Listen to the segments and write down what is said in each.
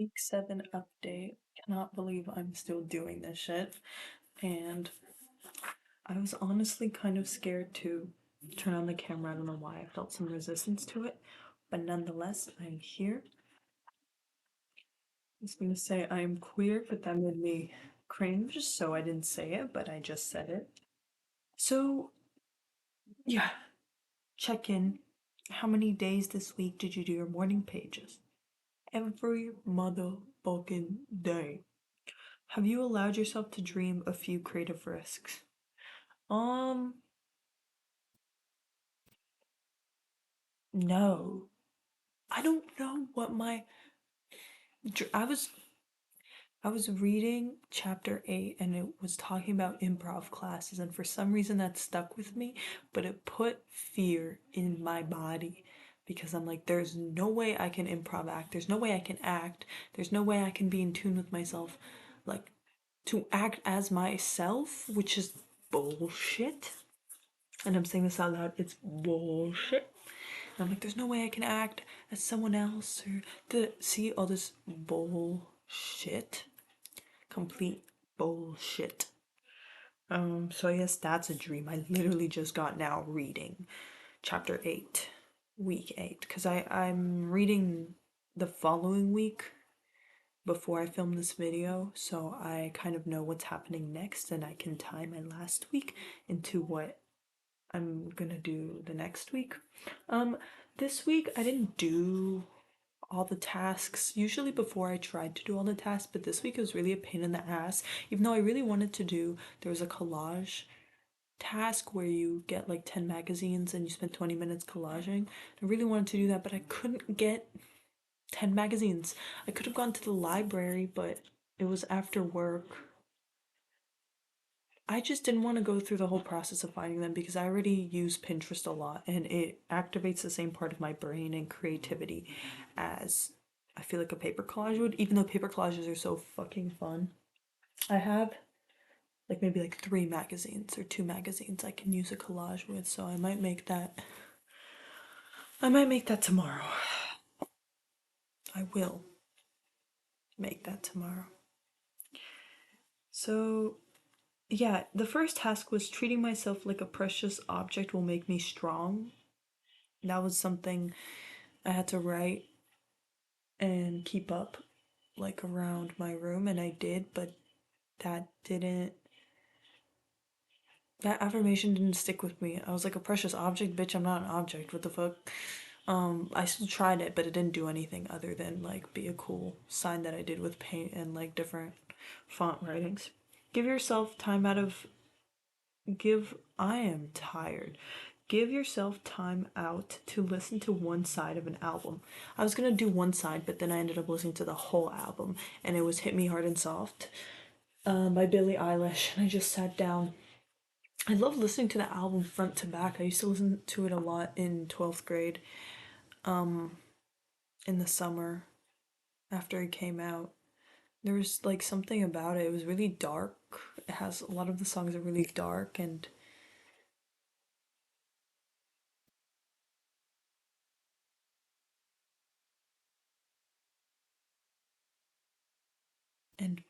Week 7 update. Cannot believe I'm still doing this shit. And I was honestly kind of scared to turn on the camera. I don't know why. I felt some resistance to it. But nonetheless, I'm here. I was gonna say I am queer, but that made me cringe, so I didn't say it, but I just said it. So, yeah, check in. How many days this week did you do your morning pages? Every motherfucking day. Have you allowed yourself to dream a few creative risks? Um, no. I don't know what my I was reading chapter 8 and it was talking about improv classes and for some reason that stuck with me, but it put fear in my body because I'm like there's no way I can improv act. There's no way I can act. There's no way I can be in tune with myself like to act as myself, which is bullshit. And I'm saying this out loud, it's bullshit. And I'm like, there's no way I can act as someone else or see all this bullshit. Complete bullshit. So I guess that's a dream. I literally just got now reading chapter 8, week 8. Because I'm reading the following week before I film this video, so I kind of know what's happening next and I can tie my last week into what I'm gonna do the next week. This week I didn't do all the tasks. Usually before I tried to do all the tasks, but this week it was really a pain in the ass. Even though I really wanted to do, there was a collage task where you get like 10 magazines and you spend 20 minutes collaging. I really wanted to do that, but I couldn't get 10 magazines. I could have gone to the library, but it was after work. I just didn't want to go through the whole process of finding them because I already use Pinterest a lot and it activates the same part of my brain and creativity as I feel like a paper collage would, even though paper collages are so fucking fun. I have like maybe like 3 magazines or 2 magazines I can use a collage with, so I might make that. I might make that tomorrow. I will make that tomorrow. So, yeah, the first task was treating myself like a precious object will make me strong. That was something I had to write and keep up like around my room, and I did, but that didn't that affirmation didn't stick with me. I was like a precious object, bitch, I'm not an object. What the fuck? I still tried it, but it didn't do anything other than like be a cool sign that I did with paint and like different font writings. Give yourself time out of give I am tired. Give yourself time out to listen to one side of an album. I was gonna do one side, but then I ended up listening to the whole album, and it was Hit Me Hard and Soft by Billie Eilish, and I just sat down. I love listening to the album front to back. I used to listen to it a lot in 12th grade, in the summer after it came out. There was like something about it. It was really dark. It has a lot of the songs are really dark and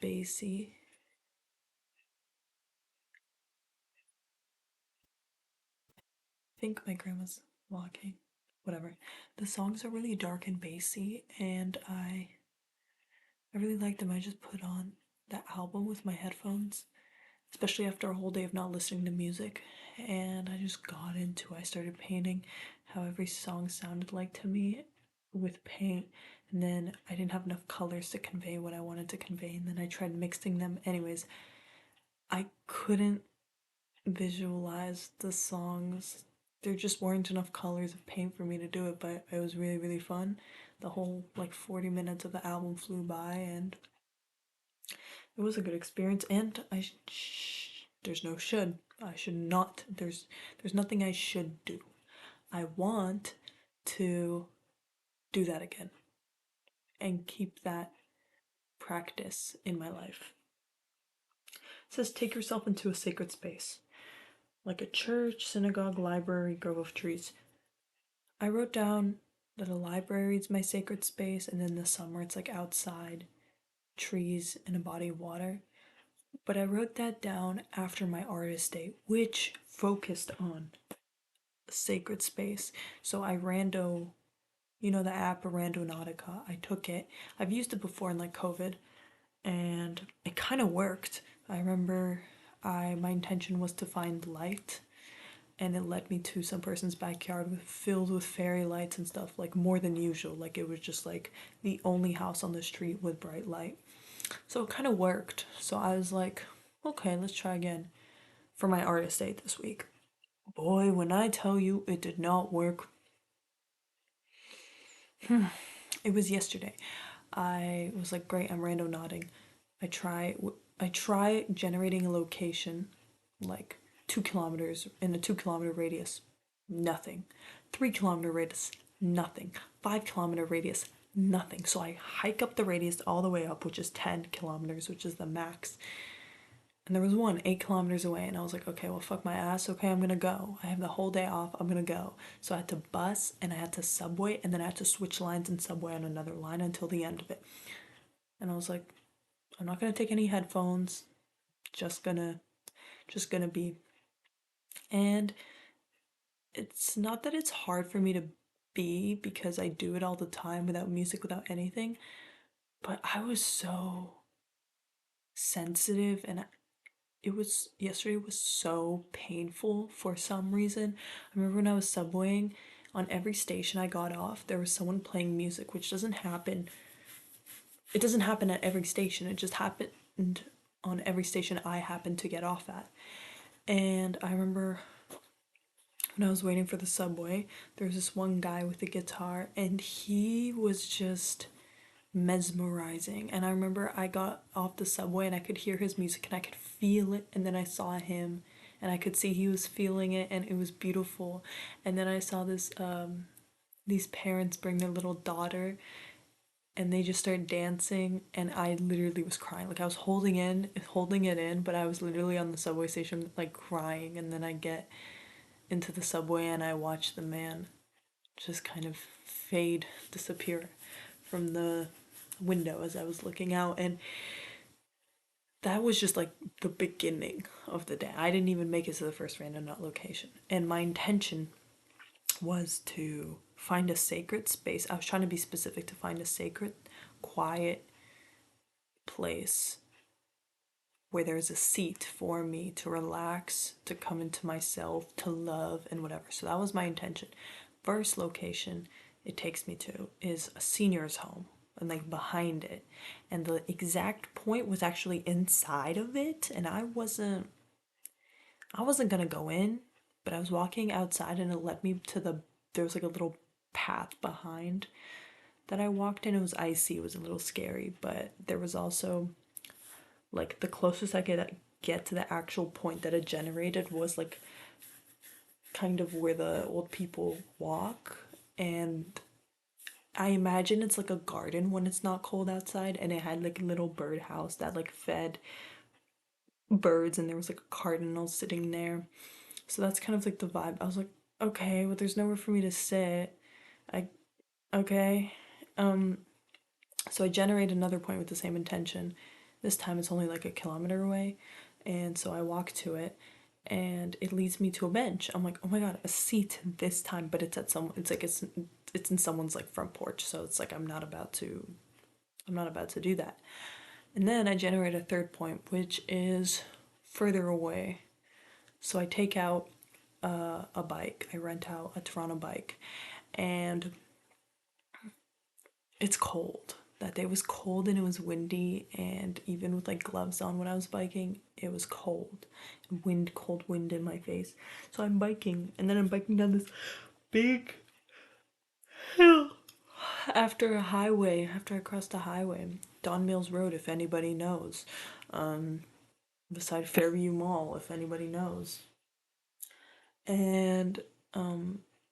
bassy. I think my grandma's walking. Whatever. The songs are really dark and bassy, and I really like them. I just put on the album with my headphones, especially after a whole day of not listening to music, and I just got into it. I started painting how every song sounded like to me with paint, and then I didn't have enough colors to convey what I wanted to convey, and then I tried mixing them. Anyways, I couldn't visualize the songs. There just weren't enough colors of paint for me to do it, but it was really, really fun. The whole like 40 minutes of the album flew by and it was a good experience. And there's no should. I should not. There's nothing I should do. I want to do that again and keep that practice in my life. It says take yourself into a sacred space, like a church, synagogue, library, grove of trees. I wrote down that a library is my sacred space, and in the summer it's like outside, trees, and a body of water. But I wrote that down after my artist day, which focused on a sacred space. So I rando, you know, the app Randonautica. I took it. I've used it before in like COVID, and it kind of worked. I remember my intention was to find light, and it led me to some person's backyard filled with fairy lights and stuff, like more than usual. Like it was just like the only house on the street with bright light. So it kind of worked. So I was like, okay, let's try again for my artist date this week. Boy, when I tell you it did not work, it was yesterday. I was like, great, I'm rando nodding. I try generating a location like 2 kilometers in a 2 kilometer radius. Nothing. 3 kilometer radius, nothing. 5 kilometer radius, nothing. So I hike up the radius all the way up, which is 10 kilometers, which is the max. And there was one 8 kilometers away, and I was like, okay, well, fuck my ass. Okay, I'm gonna go. I have the whole day off. I'm gonna go. So I had to bus, and I had to subway, and then I had to switch lines in subway on another line until the end of it. And I was like, I'm not gonna take any headphones. Just gonna, just gonna be. And it's not that it's hard for me to be because I do it all the time without music, without anything. But I was so sensitive, and yesterday was so painful for some reason. I remember when I was subwaying, on every station I got off, there was someone playing music, which doesn't happen. It doesn't happen at every station. It just happened on every station I happened to get off at. And I remember when I was waiting for the subway, there was this one guy with a guitar, and he was just mesmerizing. And I remember I got off the subway and I could hear his music and I could feel it, and then I saw him and I could see he was feeling it, and it was beautiful. And then I saw these parents bring their little daughter, and they just started dancing, and I literally was crying. Like I was holding it in, but I was literally on the subway station like crying. And then I get into the subway and I watch the man just kind of disappear from the window as I was looking out. And that was just like the beginning of the day. I didn't even make it to the first random nut location. And my intention was to find a sacred space. I was trying to be specific, to find a sacred, quiet place where there's a seat for me to relax, to come into myself, to love, and whatever. So that was my intention. First location it takes me to is a senior's home, and like behind it. And the exact point was actually inside of it, and I wasn't gonna go in, but I was walking outside and it led me to there was like a little path behind that I walked in. It was icy, it was a little scary, but there was also like the closest I could get to the actual point that it generated was like kind of where the old people walk. And I imagine it's like a garden when it's not cold outside, and it had like a little birdhouse that like fed birds, and there was like a cardinal sitting there. So that's kind of like the vibe. I was like, okay, but there's nowhere for me to sit. I okay. Um so I generate another point with the same intention. This time it's only like a kilometer away. And so I walk to it, and it leads me to a bench. I'm like, oh my god, a seat this time, but it's in someone's like front porch. So it's like I'm not about to do that. And then I generate a third point, which is further away. So I take out a bike. I rent out a Toronto bike, and it's cold. That day was cold and it was windy, and even with like gloves on when I was biking, it was cold. Cold wind in my face. So I'm biking, and then I'm biking down this big hill after I crossed the highway. Don Mills Road, if anybody knows. Beside Fairview Mall, if anybody knows. And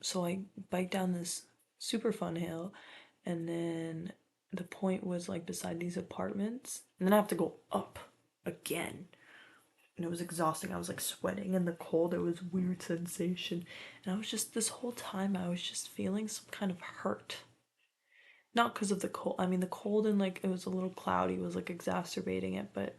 so I bike down this super fun hill, and then the point was like beside these apartments, and then I have to go up again. and it was exhausting. I was like sweating in the cold. It was a weird sensation. And I was just, this whole time, I was just feeling some kind of hurt. Not because of the cold. I mean, the cold and like it was a little cloudy was like exacerbating it, but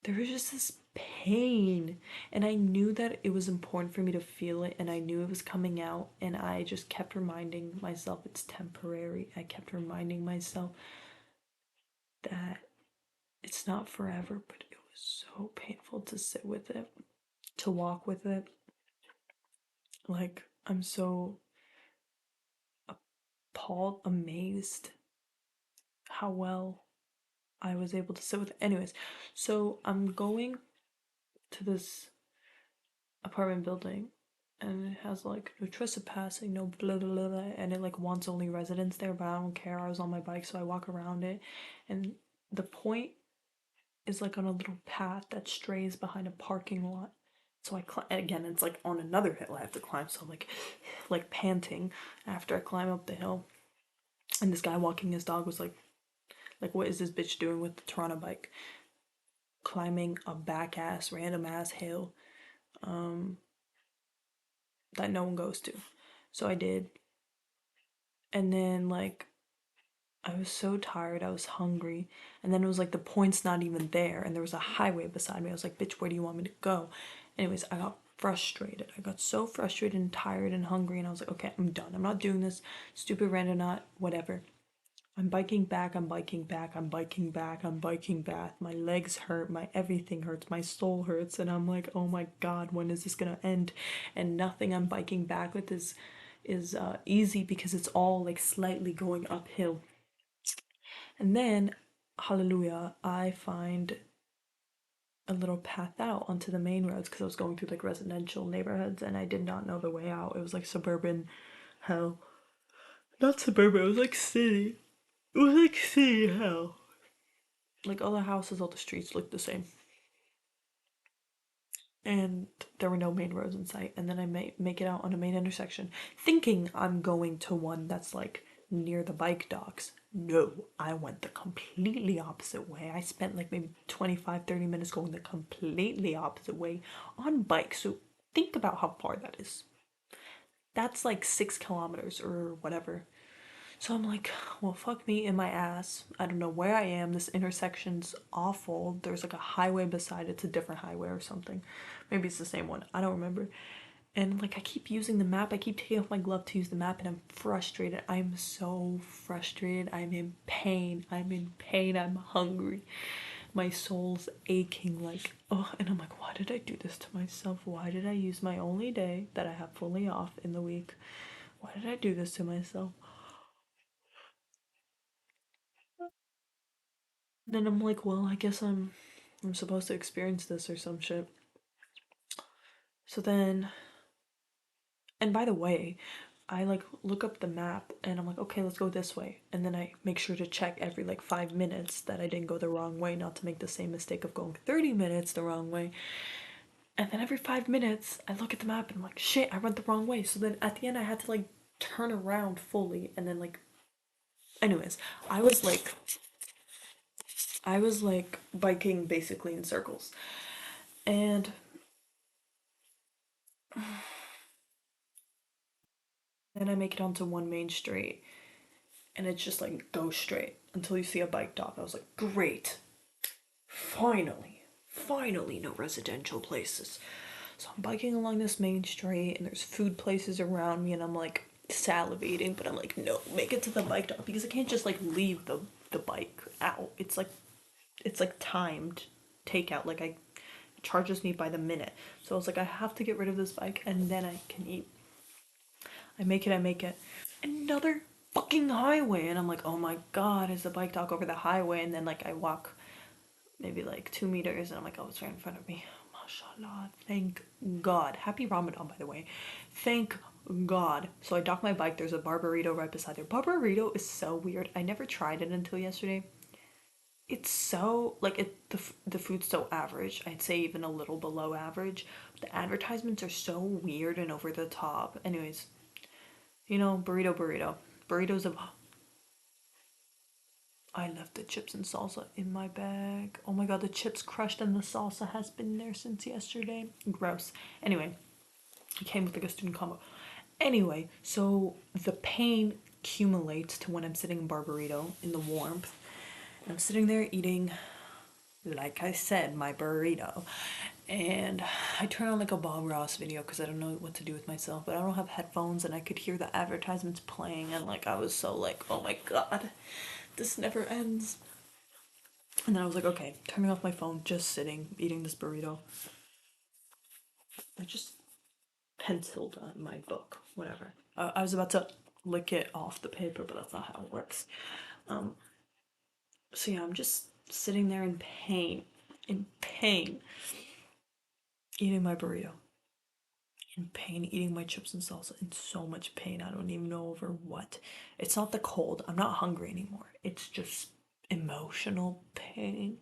there was just this pain. And I knew that it was important for me to feel it, and I knew it was coming out. And I just kept reminding myself it's temporary. I kept reminding myself that it's not forever, but it was so painful to sit with it, to walk with it. Like, I'm so appalled, amazed how well I was able to sit with it. Anyways, so I'm going to this apartment building, and it has like no trespassing, no blah blah blah, blah, and it like wants only residents there, but I don't care. I was on my bike, so I walk around it, and the point is like on a little path that strays behind a parking lot. So I climb, and again, it's like on another hill I have to climb, so I'm like panting after I climb up the hill. And this guy walking his dog was like, what is this bitch doing with the Toronto bike? Climbing a back ass, random ass hill that no one goes to. So I did. And then, like, I was so tired, I was hungry. And then it was like the point's not even there, and there was a highway beside me. I was like, bitch, where do you want me to go? Anyways, I got frustrated. I got so frustrated and tired and hungry, and I was like, okay, I'm done. I'm not doing this. Stupid random not, whatever. I'm biking back, I'm biking back, I'm biking back, I'm biking back. My legs hurt, my everything hurts, my soul hurts, and I'm like, oh my god, when is this gonna end? And nothing I'm biking back with is easy because it's all like slightly going uphill. And then, hallelujah, I find a little path out onto the main roads because I was going through like residential neighborhoods and I did not know the way out. It was like suburban hell. Not suburban, it was like city. It was like city hell. Like all the houses, all the streets looked the same. And there were no main roads in sight. And then I make it out on a main intersection, thinking I'm going to one that's like near the bike docks. No, I went the completely opposite way. I spent like maybe 25-30 minutes going the completely opposite way on bike. So think about how far that is. That's like 6 kilometers or whatever. So I'm like, well, fuck me in my ass. I don't know where I am. This intersection's awful. There's like a highway beside it. It's a different highway or something. Maybe it's the same one. I don't remember. And like, I keep using the map. I keep taking off my glove to use the map, and I'm frustrated. I'm so frustrated. I'm in pain. I'm in pain. I'm hungry. My soul's aching. Like, oh, and I'm like, why did I do this to myself? Why did I use my only day that I have fully off in the week? Why did I do this to myself? Then I'm like, well, I guess I'm supposed to experience this or some shit. So then, and by the way, I like look up the map and I'm like, okay, let's go this way. And then I make sure to check every like 5 minutes that I didn't go the wrong way, not to make the same mistake of going 30 minutes the wrong way. And then every 5 minutes, I look at the map and I'm like, shit, I went the wrong way. So then at the end, I had to like turn around fully and then like, anyways, I was like, I was like biking basically in circles. And then I make it onto one main street and it's just like go straight until you see a bike dock. I was like, great, finally, finally, no residential places. So I'm biking along this main street and there's food places around me and I'm like salivating, but I'm like, no, make it to the bike dock because I can't just like leave the bike out. It's like timed takeout. Like I it charges me by the minute. So I was like, I have to get rid of this bike and then I can eat. I make it. Another fucking highway. And I'm like, oh my god, is the bike dock over the highway? And then like I walk maybe like 2 meters and I'm like, oh, it's right in front of me. Mashallah. Thank God. Happy Ramadan, by the way. Thank God. So I dock my bike. There's a Barbarito right beside there. Barbarito is so weird. I never tried it until yesterday. It's so like the food's so average. I'd say even a little below average. The advertisements are so weird and over the top. Anyways, burrito. Burritos of I left the chips and salsa in my bag. Oh my god, the chips crushed and the salsa has been there since yesterday. Gross. Anyway, it came with like a student combo. Anyway, so the pain accumulates to when I'm sitting in Barburrito in the warmth. And I'm sitting there eating, like I said, my burrito. And I turn on like a Bob Ross video because I don't know what to do with myself, but I don't have headphones and I could hear the advertisements playing and like I was so like, oh my god, this never ends. And then I was like, okay, turning off my phone, just sitting, eating this burrito. I just penciled on my book, whatever. I was about to lick it off the paper, but that's not how it works. Um, so yeah, I'm just sitting there in pain, eating my burrito, in pain, eating my chips and salsa, in so much pain. I don't even know over what. It's not the cold. I'm not hungry anymore. It's just emotional pain.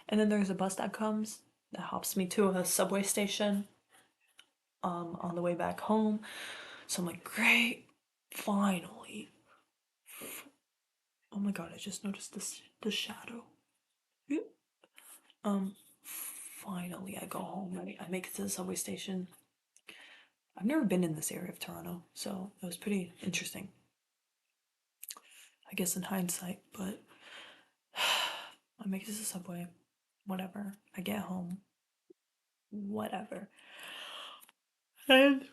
And then there's a bus that comes that hops me to a subway station on the way back home. So I'm like, great, finally. Oh my god, I just noticed this the shadow. Um, finally I go home. I make it to the subway station. I've never been in this area of Toronto, so it was pretty interesting. I guess in hindsight, but I make it to the subway. Whatever. I get home. Whatever. And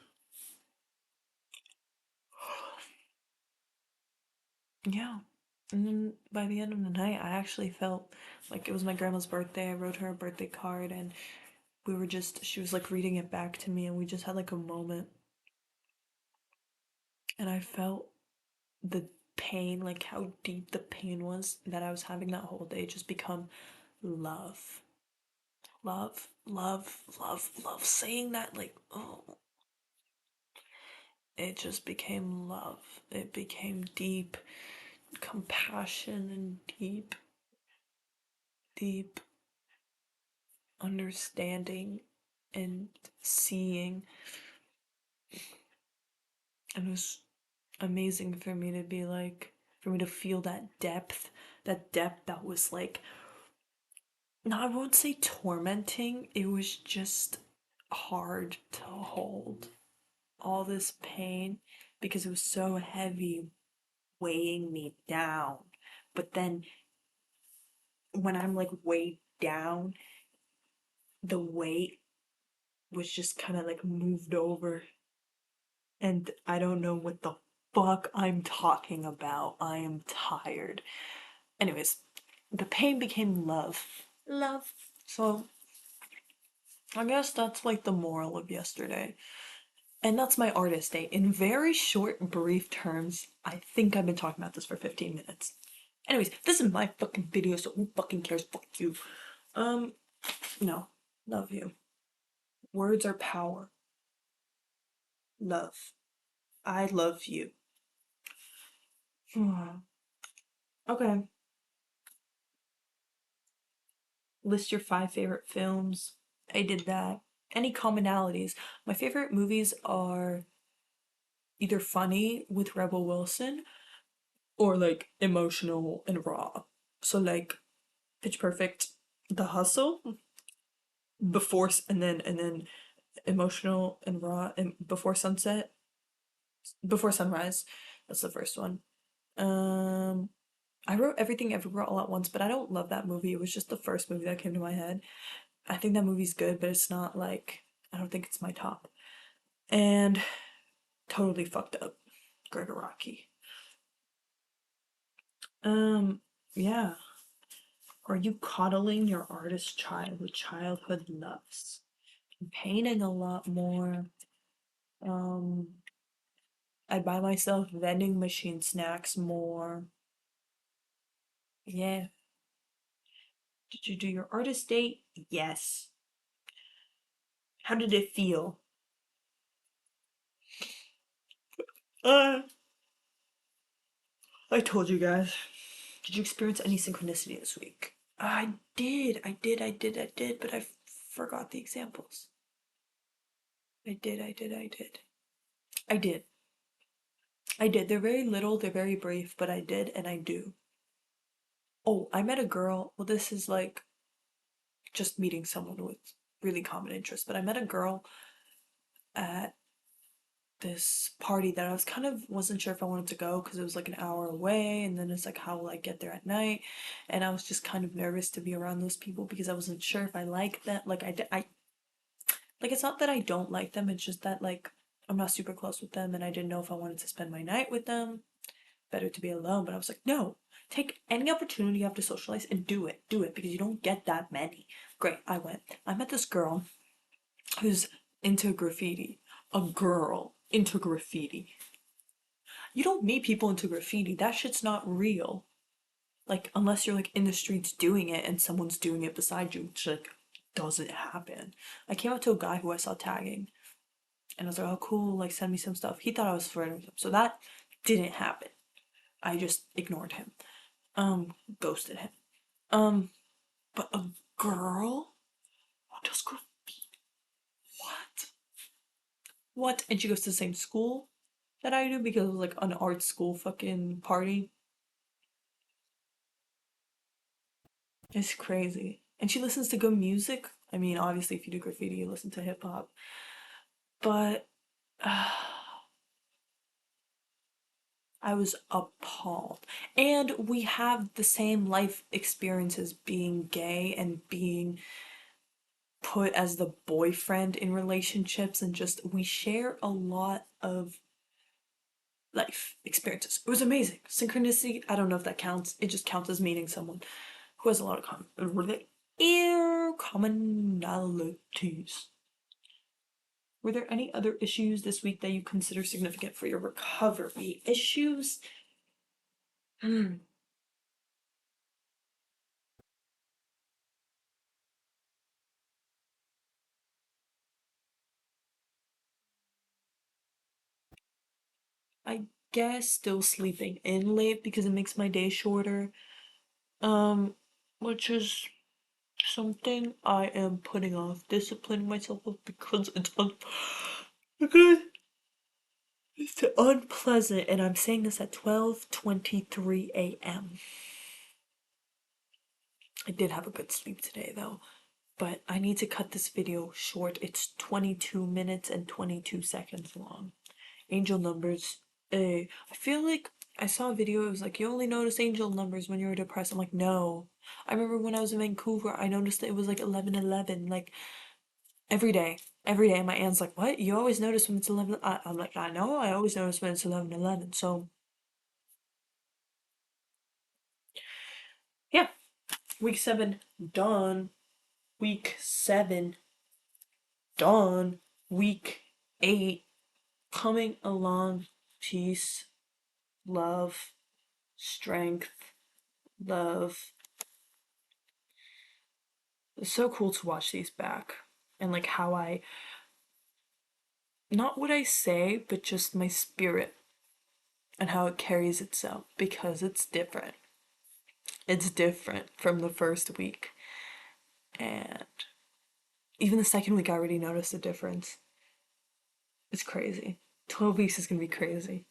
yeah. And then by the end of the night, I actually felt like it was my grandma's birthday. I wrote her a birthday card and she was like reading it back to me and we just had like a moment. And I felt the pain, like how deep the pain was that I was having that whole day just become love. Love, love, love, love. Saying that, like, oh, it just became love. It became deep compassion and deep, deep understanding and seeing. And it was amazing for me to be like, for me to feel that depth that was like, no, I won't say tormenting, it was just hard to hold all this pain because it was so heavy weighing me down. But then when I'm like weighed down, the weight was just kind of like moved over. And I don't know what the fuck I'm talking about. I am tired. Anyways, the pain became love. Love. So I guess that's like the moral of yesterday. And that's my artist day. In very short, brief terms, I think I've been talking about this for 15 minutes. Anyways, this is my fucking video, so who fucking cares? Fuck you. Um, no. Love you. Words are power. Love. I love you. Okay. List your 5 favorite films. I did that. Any commonalities? My favorite movies are either funny with Rebel Wilson or like emotional and raw. So like Pitch Perfect, The Hustle, and then emotional and raw and before sunrise. That's the first one. Um, I wrote Everything Everywhere All at Once, but I don't love that movie. It was just the first movie that came to my head. I think that movie's good, but it's not like I don't think it's my top. And totally fucked up, Gregoraki. Yeah. Are you coddling your artist child with childhood loves? I'm painting a lot more. Um, I buy myself vending machine snacks more. Yeah. Did you do your artist date? Yes. How did it feel? Uh, I told you guys. Did you experience any synchronicity this week? I did, but I forgot the examples. I did. I did. I did. They're very little, they're very brief, but I did and I do. Oh, I met a girl. Well, this is like just meeting someone with really common interests, but I met a girl at this party that I was kind of wasn't sure if I wanted to go because it was like an hour away, and then it's like how will I get there at night, and I was just kind of nervous to be around those people because I wasn't sure if I like that. Like I like it's not that I don't like them, it's just that like I'm not super close with them, and I didn't know if I wanted to spend my night with them. Better to be alone, but I was like, no, take any opportunity you have to socialize and do it because you don't get that many. Great, I went. I met this girl who's into graffiti. A girl into graffiti. You don't meet people into graffiti. That shit's not real. Like, unless you're like in the streets doing it and someone's doing it beside you, which like doesn't happen. I came up to a guy who I saw tagging and I was like, oh cool, like send me some stuff. He thought I was flirting with him. So that didn't happen. I just ignored him. Ghosted him. Um, but a girl who does graffiti. What? What? And she goes to the same school that I do because it was like an art school fucking party. It's crazy. And she listens to good music. I mean, obviously, if you do graffiti, you listen to hip hop. But I was appalled. And we have the same life experiences being gay and being put as the boyfriend in relationships, and just we share a lot of life experiences. It was amazing. Synchronicity, I don't know if that counts. It just counts as meeting someone who has a lot of commonalities. Were there any other issues this week that you consider significant for your recovery? Issues? Hmm. I guess still sleeping in late because it makes my day shorter. Um, which is something I am putting off disciplining myself with because because it's unpleasant, and I'm saying this at 12:23 a.m. I did have a good sleep today though, but I need to cut this video short. It's 22 minutes and 22 seconds long. Angel numbers. I feel like I saw a video, it was like you only notice angel numbers when you're depressed. I'm like, no. I remember when I was in Vancouver, I noticed that it was like 11:11, like every day. Every day, my aunt's like, "What? You always notice when it's 11?" I'm like, "I know. I always notice when it's 11:11." So yeah, week 7 done. Week 7 done. Week 8 coming along. Peace, love, strength, love. It's so cool to watch these back and like how I, not what I say, but just my spirit and how it carries itself because it's different. It's different from the first week. And even the second week, I already noticed a difference. It's crazy. 12 weeks is gonna be crazy.